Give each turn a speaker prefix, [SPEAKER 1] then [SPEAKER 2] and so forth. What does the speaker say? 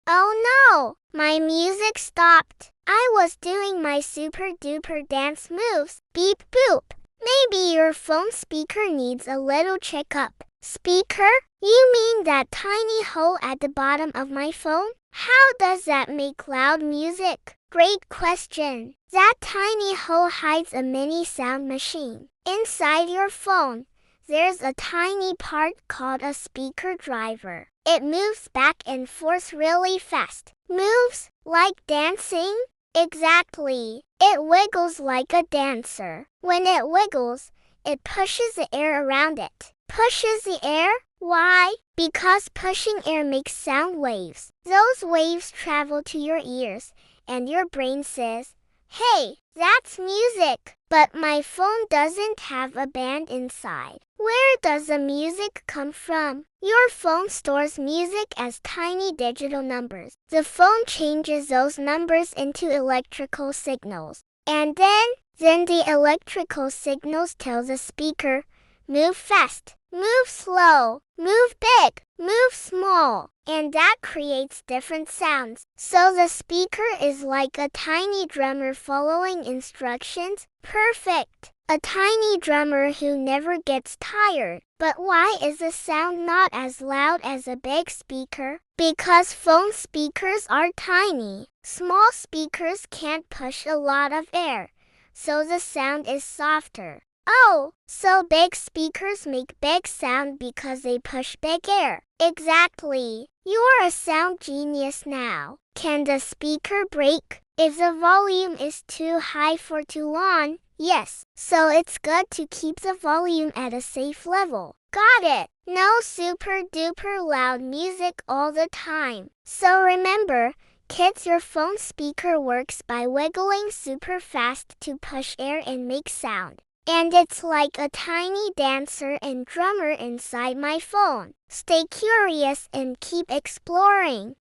[SPEAKER 1] Oh no! My music stopped. I was doing my super duper dance moves. Beep boop. Maybe your phone speaker needs a little checkup. Speaker? You mean that tiny hole at the bottom of my phone? How does that make loud music? Great question. That tiny hole hides a mini sound machine. Inside your phone, there's a tiny part called a speaker driver. It moves back and forth really fast. Moves like dancing? Exactly. It wiggles like a dancer. When it wiggles, it pushes the air around it. Pushes the air? Why? Because pushing air makes sound waves. Those waves travel to your ears, and your brain says, "Hey, that's music." But my phone doesn't have a band inside. Where does the music come from? Your phone stores music as tiny digital numbers. The phone changes those numbers into electrical signals. And then the electrical signals tell the speaker, move fast, move slow, move big, move small. And that creates different sounds. So the speaker is like a tiny drummer following instructions. Perfect. A tiny drummer who never gets tired. But why is the sound not as loud as a big speaker? Because phone speakers are tiny. Small speakers can't push a lot of air, so the sound is softer. Oh, so big speakers make big sound because they push big air. Exactly. You're a sound genius now. Can the speaker break if the volume is too high for too long? Yes. So it's good to keep the volume at a safe level. Got it. No super duper loud music all the time. So remember, kids, your phone speaker works by wiggling super fast to push air and make sound. And it's like a tiny dancer and drummer inside my phone. Stay curious and keep exploring.